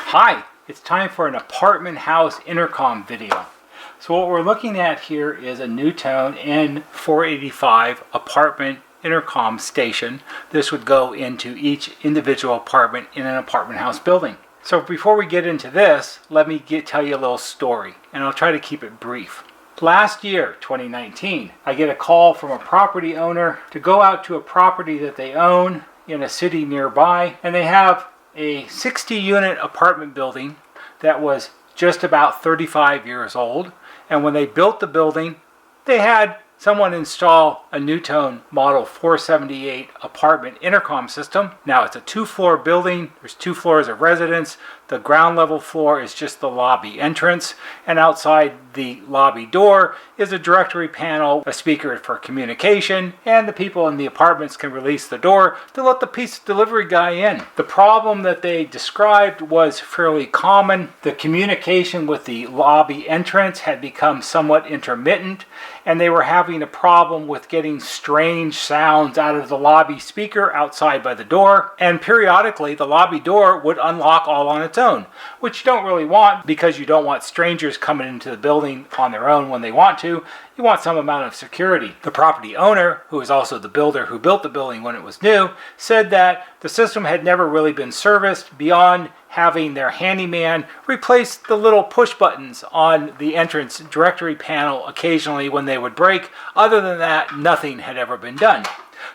Hi, it's time for an apartment house intercom video. So what we're looking at here is a NuTone N485 apartment intercom station. This would go into each individual apartment in an apartment house building. So before we get into this, let me tell you a little story, and I'll try to keep it brief. Last year, 2019, I get a call from a property owner to go out to a property that they own in a city nearby, and they have a 60-unit apartment building that was just about 35 years old. And when they built the building, they had someone install a NuTone Model 478 apartment intercom system. Now it's a 2-floor building. There's 2 floors of residence. The ground level floor is just the lobby entrance, and outside the lobby door is a directory panel, a speaker for communication, and the people in the apartments can release the door to let the pizza delivery guy in. The problem that they described was fairly common. The communication with the lobby entrance had become somewhat intermittent, and they were having a problem with getting strange sounds out of the lobby speaker outside by the door, and periodically the lobby door would unlock all on its own, which you don't really want because you don't want strangers coming into the building on their own when they want to. You want some amount of security. The property owner, who is also the builder who built the building when it was new, said that the system had never really been serviced beyond having their handyman replace the little push buttons on the entrance directory panel occasionally when they would break. Other than that, nothing had ever been done.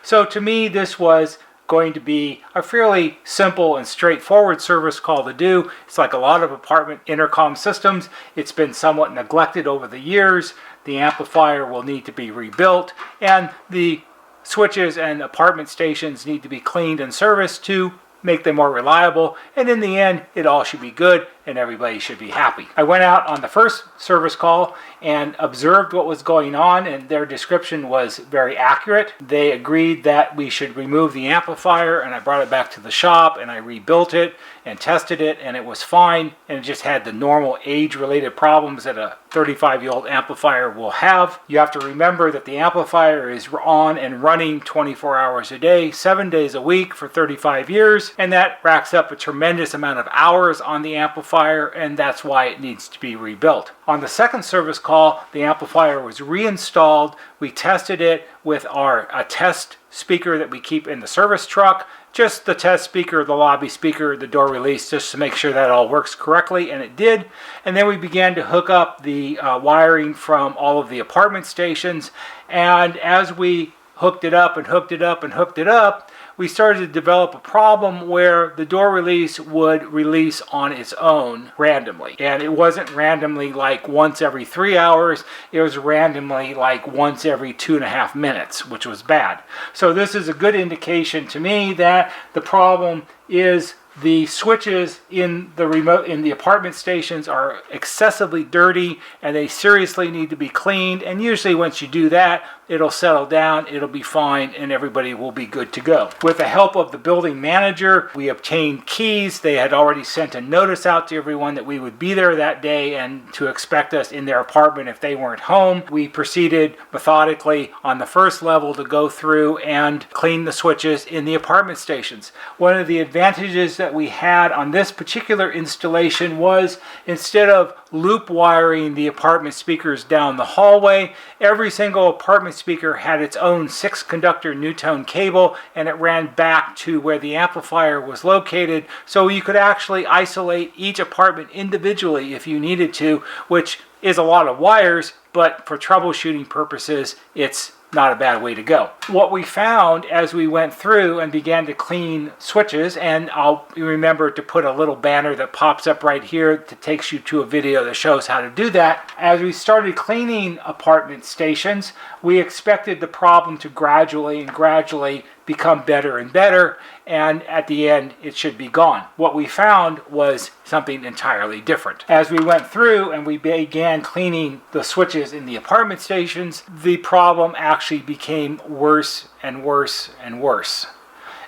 So to me, this was going to be a fairly simple and straightforward service call to do. It's like a lot of apartment intercom systems. It's been somewhat neglected over the years. The amplifier will need to be rebuilt, and the switches and apartment stations need to be cleaned and serviced to make them more reliable, and in the end it all should be good and everybody should be happy. I went out on the first service call and observed what was going on, and their description was very accurate. They agreed that we should remove the amplifier, and I brought it back to the shop and I rebuilt it and tested it, and it was fine, and it just had the normal age-related problems that a 35-year-old amplifier will have. You have to remember that the amplifier is on and running 24 hours a day, 7 days a week for 35 years, and that racks up a tremendous amount of hours on the amplifier, and that's why it needs to be rebuilt. On the second service call, the amplifier was reinstalled. We tested it with a test speaker that we keep in the service truck, just the test speaker, the lobby speaker, the door release, just to make sure that all works correctly, and it did. And then we began to hook up the wiring from all of the apartment stations, and as we hooked it up and hooked it up and hooked it up, we started to develop a problem where the door release would release on its own randomly. And it wasn't randomly like once every 3 hours, it was randomly like once every 2.5 minutes, which was bad. So this is a good indication to me that the problem is the switches in the apartment stations are excessively dirty, and they seriously need to be cleaned, and usually once you do that, it'll settle down, it'll be fine, and everybody will be good to go. With the help of the building manager, we obtained keys. They had already sent a notice out to everyone that we would be there that day and to expect us in their apartment if they weren't home. We proceeded methodically on the first level to go through and clean the switches in the apartment stations. One of the advantages that we had on this particular installation was, instead of loop wiring the apartment speakers down the hallway, every single apartment speaker had its own 6-conductor NuTone cable, and it ran back to where the amplifier was located, so you could actually isolate each apartment individually if you needed to, which is a lot of wires, but for troubleshooting purposes, it's not a bad way to go. What we found as we went through and began to clean switches, and I'll remember to put a little banner that pops up right here that takes you to a video that shows how to do that. As we started cleaning apartment stations, we expected the problem to gradually become better and better, and at the end it should be gone. What we found was something entirely different. As we went through and we began cleaning the switches in the apartment stations, the problem actually became worse and worse and worse.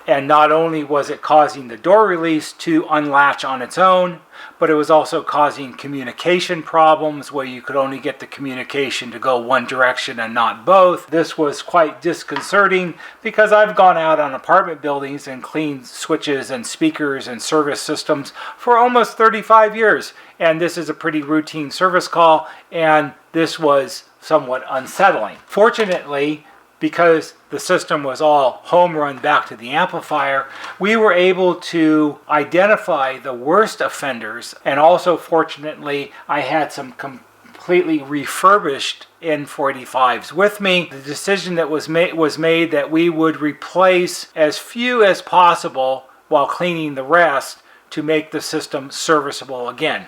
And not only was it causing the door release to unlatch on its own, but it was also causing communication problems where you could only get the communication to go one direction and not both. This was quite disconcerting because I've gone out on apartment buildings and cleaned switches and speakers and service systems for almost 35 years. And this is a pretty routine service call, and this was somewhat unsettling. Fortunately, because the system was all home run back to the amplifier, we were able to identify the worst offenders, and also fortunately I had some completely refurbished N485s with me. The decision that was made that we would replace as few as possible while cleaning the rest to make the system serviceable again.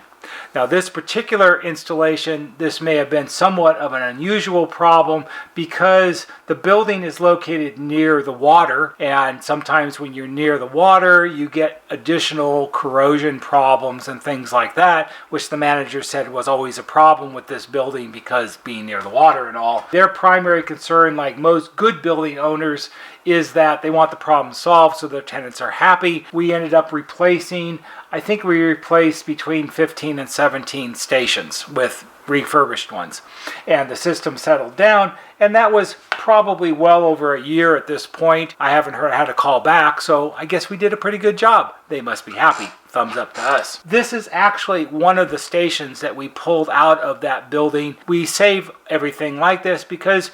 Now, this particular installation, this may have been somewhat of an unusual problem because the building is located near the water, and sometimes when you're near the water you get additional corrosion problems and things like that, which the manager said was always a problem with this building because being near the water and all. Their primary concern, like most good building owners, is that they want the problem solved so their tenants are happy. We ended up replacing, I think we replaced between 15 and 17 stations with refurbished ones. And the system settled down, and that was probably well over a year at this point. I haven't had a call back, so I guess we did a pretty good job. They must be happy. Thumbs up to us. This is actually one of the stations that we pulled out of that building. We save everything like this because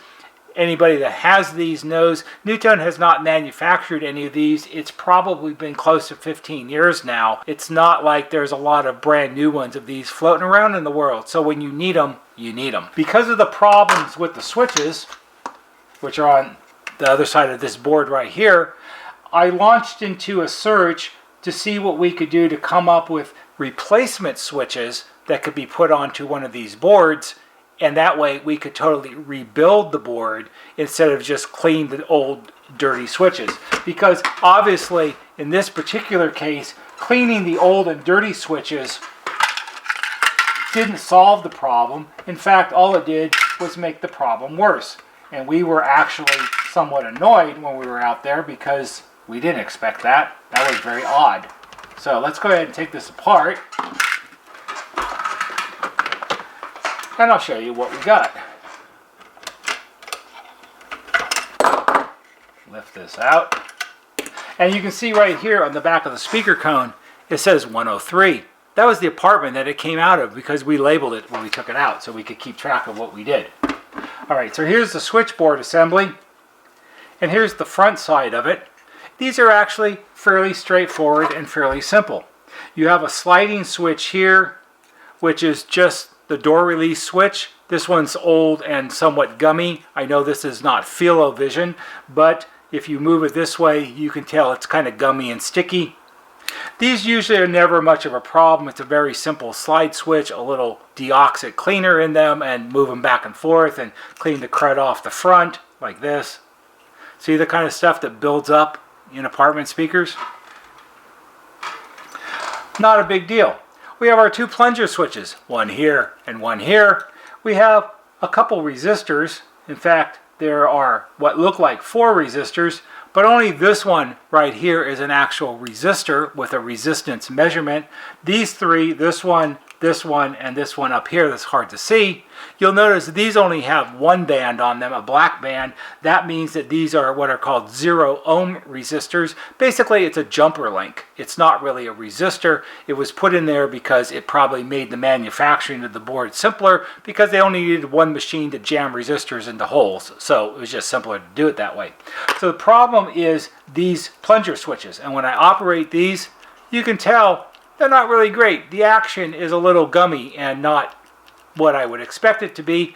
anybody that has these knows NuTone has not manufactured any of these. It's probably been close to 15 years now. It's not like there's a lot of brand new ones of these floating around in the world. So when you need them, you need them. Because of the problems with the switches, which are on the other side of this board right here, I launched into a search to see what we could do to come up with replacement switches that could be put onto one of these boards. And that way we could totally rebuild the board instead of just clean the old dirty switches. Because obviously in this particular case, cleaning the old and dirty switches didn't solve the problem. In fact, all it did was make the problem worse. And we were actually somewhat annoyed when we were out there because we didn't expect that. That was very odd. So let's go ahead and take this apart. And I'll show you what we got. Lift this out. And you can see right here on the back of the speaker cone, it says 103. That was the apartment that it came out of because we labeled it when we took it out so we could keep track of what we did. Alright, so here's the switchboard assembly. And here's the front side of it. These are actually fairly straightforward and fairly simple. You have a sliding switch here, which is just the door release switch. This one's old and somewhat gummy. I know this is not Feel-O-Vision, but if you move it this way, you can tell it's kind of gummy and sticky. These usually are never much of a problem. It's a very simple slide switch, a little deoxit cleaner in them, and move them back and forth and clean the crud off the front like this. See the kind of stuff that builds up in apartment speakers? Not a big deal. We have our two plunger switches, one here and one here. We have a couple resistors. In fact, there are what look like 4 resistors, but only this one right here is an actual resistor with a resistance measurement. These 3, this one, and this one up here that's hard to see, you'll notice these only have one band on them, a black band. That means that these are what are called 0 ohm resistors. Basically, it's a jumper link. It's not really a resistor. It was put in there because it probably made the manufacturing of the board simpler because they only needed one machine to jam resistors into holes. So it was just simpler to do it that way. So the problem is these plunger switches. And when I operate these, you can tell they're not really great. The action is a little gummy and not what I would expect it to be.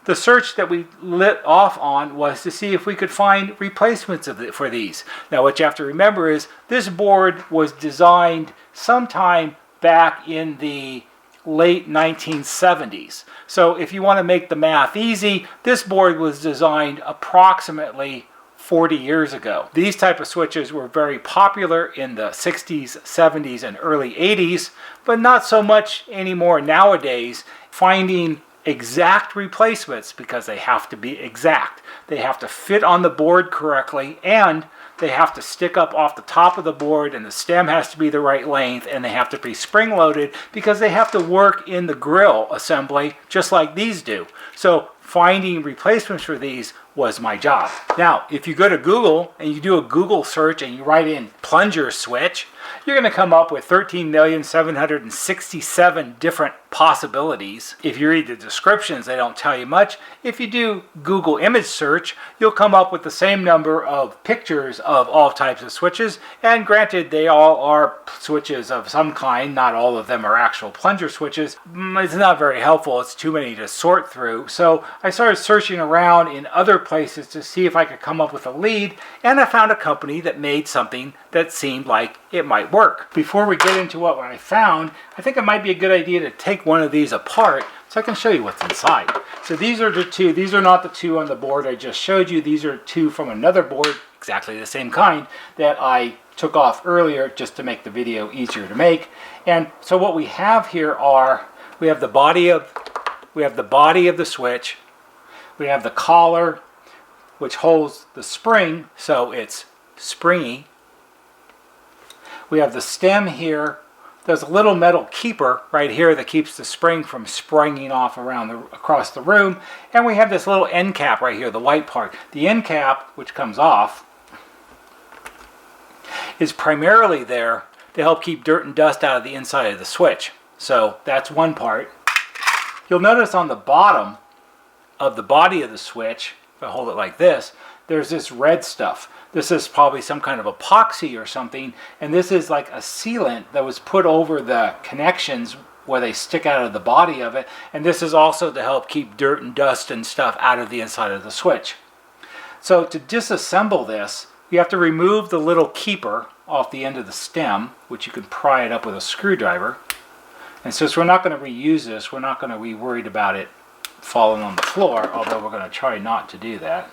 The search that we lit off on was to see if we could find replacements for these. Now what you have to remember is this board was designed sometime back in the late 1970s. So if you want to make the math easy, this board was designed approximately 40 years ago. These type of switches were very popular in the 60s, 70s, and early 80s, but not so much anymore nowadays. Finding exact replacements, because they have to be exact. They have to fit on the board correctly, and they have to stick up off the top of the board, and the stem has to be the right length, and they have to be spring loaded because they have to work in the grill assembly just like these do. So finding replacements for these was my job. Now, if you go to Google and you do a Google search and you write in Plungers switch, you're going to come up with 13,767 different possibilities. If you read the descriptions, they don't tell you much. If you do Google image search, you'll come up with the same number of pictures of all types of switches. And granted, they all are switches of some kind. Not all of them are actual plunger switches. It's not very helpful. It's too many to sort through. So I started searching around in other places to see if I could come up with a lead, and I found a company that made something that seemed like it might work. Before we get into what I found, I think it might be a good idea to take one of these apart so I can show you what's inside. So these are the two. These are not the two on the board I just showed you. These are two from another board, exactly the same kind, that I took off earlier just to make the video easier to make. And so what we have here are, we have the body of the switch, we have the collar, which holds the spring, so it's springy. We have the stem here. There's a little metal keeper right here that keeps the spring from springing off across the room. And we have this little end cap right here, the white part. The end cap, which comes off, is primarily there to help keep dirt and dust out of the inside of the switch. So that's one part. You'll notice on the bottom of the body of the switch, if I hold it like this, there's this red stuff. This is probably some kind of epoxy or something, and this is like a sealant that was put over the connections where they stick out of the body of it, and this is also to help keep dirt and dust and stuff out of the inside of the switch. So to disassemble this, you have to remove the little keeper off the end of the stem, which you can pry it up with a screwdriver. And since we're not going to reuse this, we're not going to be worried about it falling on the floor, although we're going to try not to do that.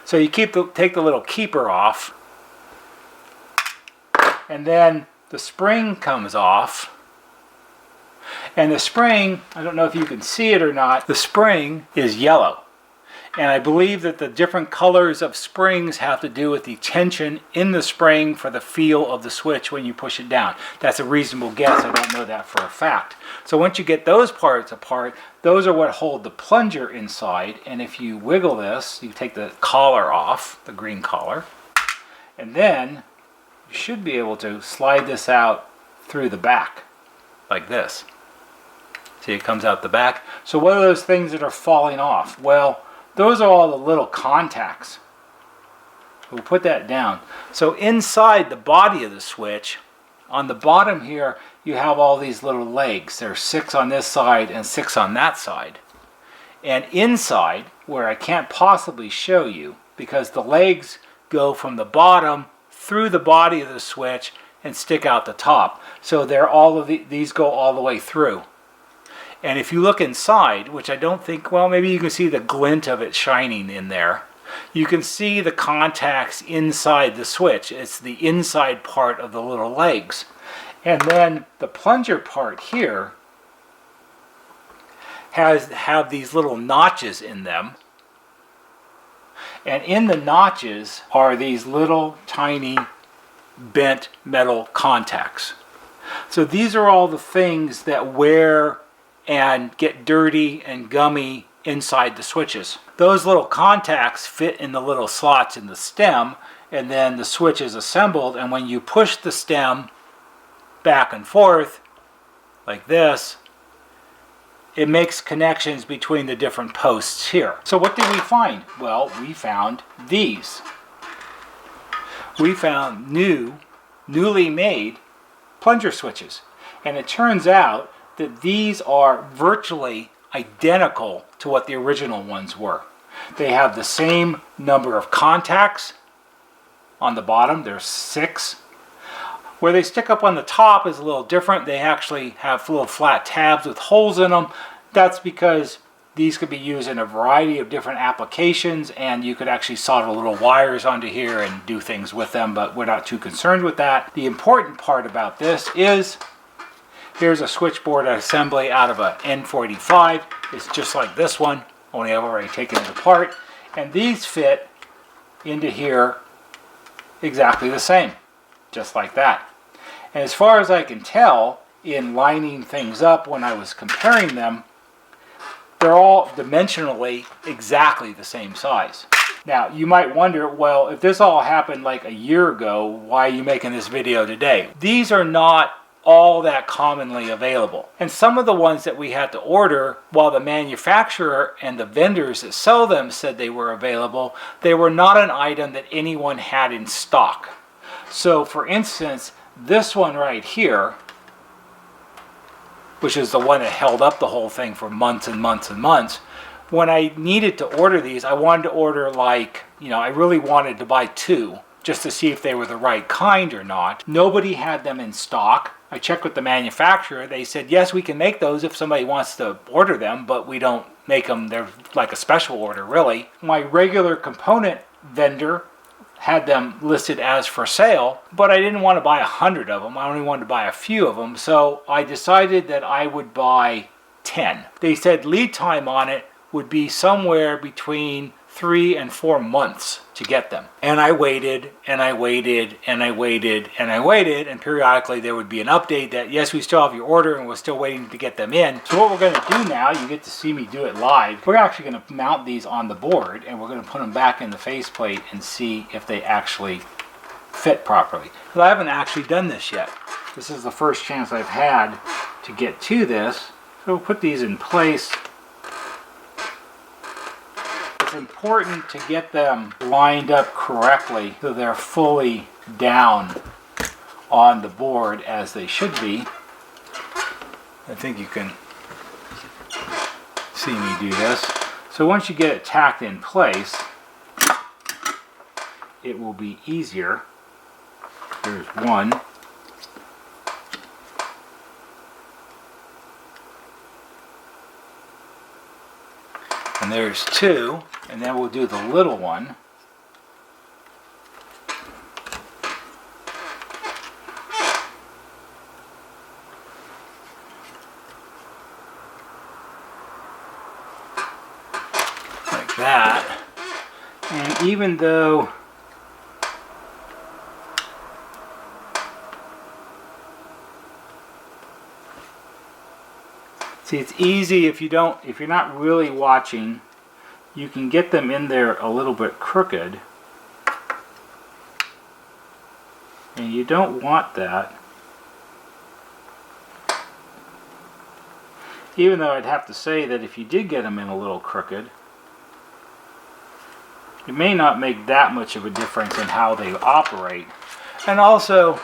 So you take the little keeper off, and then the spring comes off. And the spring, I don't know if you can see it or not, the spring is yellow. And I believe that the different colors of springs have to do with the tension in the spring for the feel of the switch when you push it down. That's a reasonable guess. I don't know that for a fact. So once you get those parts apart, those are what hold the plunger inside. And if you wiggle this, you take the collar off, the green collar, and then you should be able to slide this out through the back like this. See, it comes out the back. So what are those things that are falling off? Well, those are all the little contacts. We'll put that down. So inside the body of the switch, on the bottom here, you have all these little legs. There's 6 on this side and 6 on that side. And inside, where I can't possibly show you, because the legs go from the bottom through the body of the switch and stick out the top. So these go all the way through. And if you look inside, which I don't think, well, maybe you can see the glint of it shining in there. You can see the contacts inside the switch. It's the inside part of the little legs. And then the plunger part here have these little notches in them. And in the notches are these little tiny bent metal contacts. So these are all the things that wear and get dirty and gummy inside the switches. Those little contacts fit in the little slots in the stem, and then the switch is assembled, and when you push the stem back and forth like this, it makes connections between the different posts here. So what did we find? Well, we found these. We found newly made plunger switches, and it turns out that these are virtually identical to what the original ones were. They have the same number of contacts on the bottom. There's 6. Where they stick up on the top is a little different. They actually have little flat tabs with holes in them. That's because these could be used in a variety of different applications, and you could actually solder little wires onto here and do things with them, but we're not too concerned with that. The important part about this is here's a switchboard assembly out of a N485. It's just like this one, only I've already taken it apart. And these fit into here exactly the same, just like that. And as far as I can tell, in lining things up when I was comparing them, they're all dimensionally exactly the same size. Now, you might wonder, well, if this all happened like a year ago, why are you making this video today? These are not all that commonly available. And some of the ones that we had to order, while the manufacturer and the vendors that sell them said they were available, they were not an item that anyone had in stock. So, for instance, this one right here, which is the one that held up the whole thing for months and months and months, when I needed to order these, I wanted to order like, I really wanted to buy 2 just to see if they were the right kind or not. Nobody had them in stock. I checked with the manufacturer. They said, yes, we can make those if somebody wants to order them, but we don't make them. They're like a special order, really. My regular component vendor had them listed as for sale, but I didn't want to buy 100 of them. I only wanted to buy a few of them, so I decided that I would buy 10. They said lead time on it would be somewhere between 3 and 4 months to get them. And I waited, and I waited, and I waited, and I waited, and periodically there would be an update that, yes, we still have your order, and we're still waiting to get them in. So what we're going to do now, you get to see me do it live, we're actually going to mount these on the board, and we're going to put them back in the faceplate and see if they actually fit properly. Because I haven't actually done this yet. This is the first chance I've had to get to this. So we'll put these in place. It's important to get them lined up correctly so they're fully down on the board as they should be. I think you can see me do this. So once you get it tacked in place, it will be easier. Here's one. And there's 2, and then we'll do the little one. Like that. And even though see, it's easy if you're not really watching, you can get them in there a little bit crooked. And you don't want that. Even though I'd have to say that if you did get them in a little crooked, it may not make that much of a difference in how they operate. And also,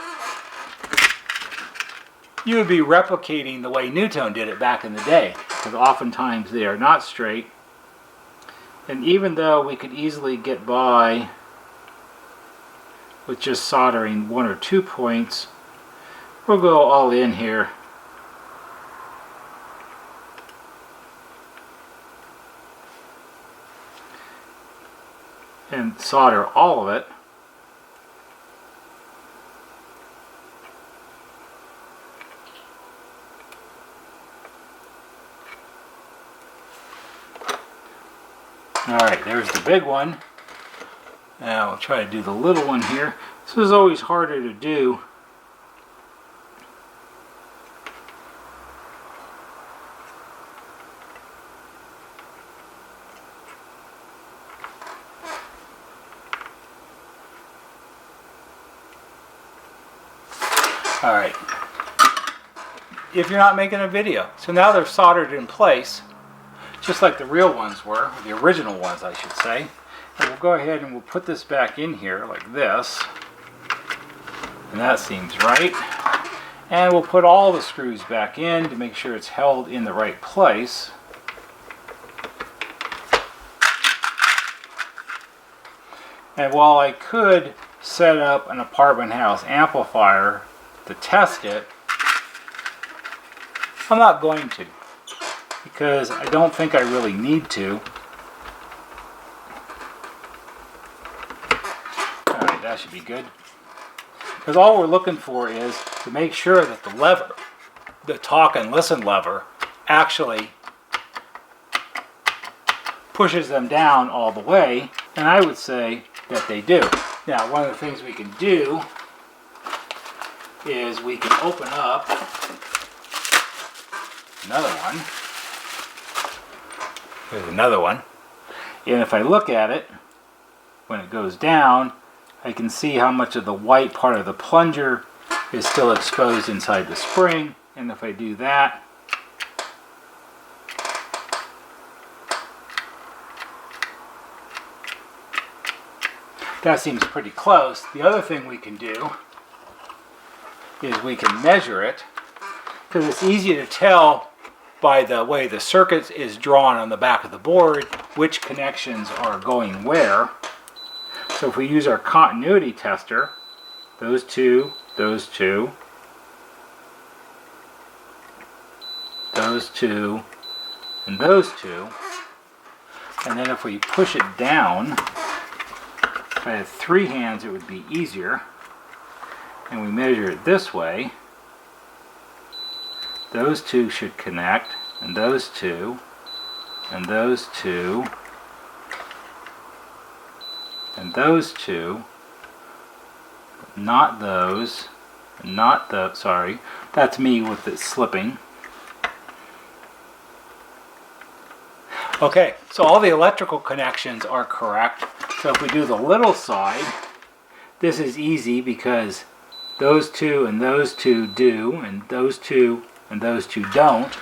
you would be replicating the way NuTone did it back in the day, because oftentimes they are not straight. And even though we could easily get by with just soldering 1 or 2 points, we'll go all in here. And solder all of it. Alright, there's the big one. Now we'll try to do the little one here. This is always harder to do. Alright. If you're not making a video. So now they're soldered in place, just like the real ones were, the original ones I should say. And we'll go ahead and we'll put this back in here like this. And that seems right. And we'll put all the screws back in to make sure it's held in the right place. And while I could set up an apartment house amplifier to test it, I'm not going to, because I don't think I really need to. Alright, that should be good. Because all we're looking for is to make sure that the lever, the talk and listen lever, actually pushes them down all the way, and I would say that they do. Now, one of the things we can do is we can open up another one. There's another one. And if I look at it, when it goes down, I can see how much of the white part of the plunger is still exposed inside the spring. And if I do that, that seems pretty close. The other thing we can do is we can measure it, because it's easy to tell by the way the circuit is drawn on the back of the board which connections are going where. So if we use our continuity tester, those two, those two, those two, and those two, and then if we push it down, if I had 3 hands it would be easier, and we measure it this way, those two should connect, and those two, and those two, and those two, not those, not the, sorry, that's me with it slipping. Okay, so all the electrical connections are correct. So if we do the little side, this is easy because those two and those two do, and those two and those two don't.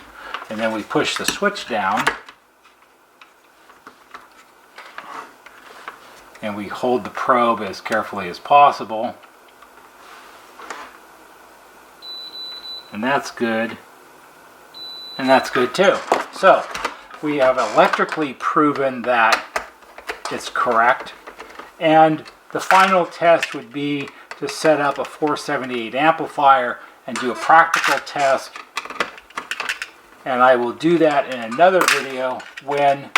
And then we push the switch down, and we hold the probe as carefully as possible. And that's good. And that's good too. So we have electrically proven that it's correct. And the final test would be to set up a 478 amplifier and do a practical test. And I will do that in another video when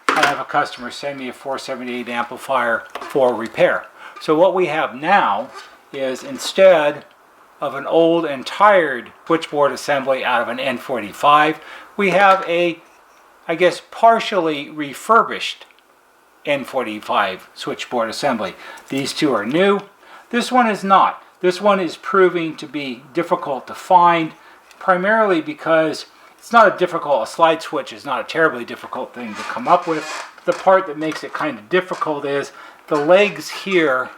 I have a customer send me a 478 amplifier for repair. So what we have now is, instead of an old and tired switchboard assembly out of an N485, we have a, I guess, partially refurbished N485 switchboard assembly. These two are new. This one is not. This one is proving to be difficult to find, primarily because it's not a slide switch is not a terribly difficult thing to come up with. The part that makes it kind of difficult is the legs here,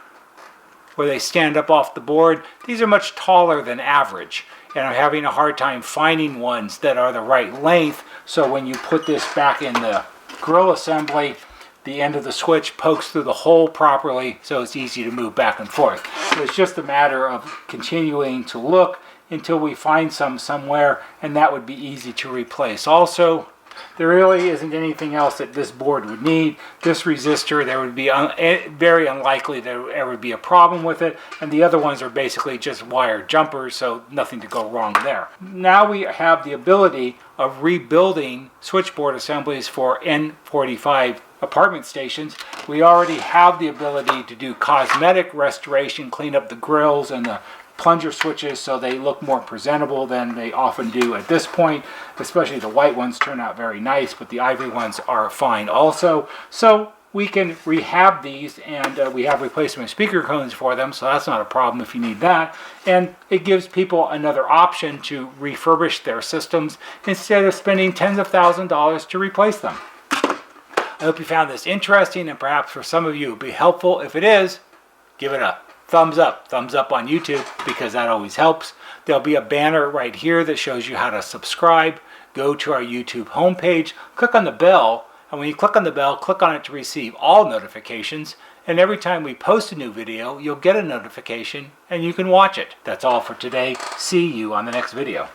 where they stand up off the board. These are much taller than average, and I'm having a hard time finding ones that are the right length, so when you put this back in the grill assembly, the end of the switch pokes through the hole properly, so it's easy to move back and forth. So it's just a matter of continuing to look until we find some somewhere, and that would be easy to replace. Also, there really isn't anything else that this board would need. This resistor, there would be very unlikely there would ever be a problem with it, and the other ones are basically just wire jumpers, so nothing to go wrong there. Now we have the ability of rebuilding switchboard assemblies for N485 apartment stations. We already have the ability to do cosmetic restoration, clean up the grills and the plunger switches so they look more presentable than they often do at this point. Especially the white ones turn out very nice, but the ivory ones are fine also. So we can rehab these, and we have replacement speaker cones for them, so that's not a problem if you need that. And it gives people another option to refurbish their systems instead of spending tens of thousands of dollars to replace them. I hope you found this interesting, and perhaps for some of you it would be helpful. If it is, give it a thumbs up on YouTube, because that always helps. There'll be a banner right here that shows you how to subscribe. Go to our YouTube homepage, click on the bell, and when you click on the bell, click on it to receive all notifications, and every time we post a new video, you'll get a notification and you can watch it. That's all for today. See you on the next video.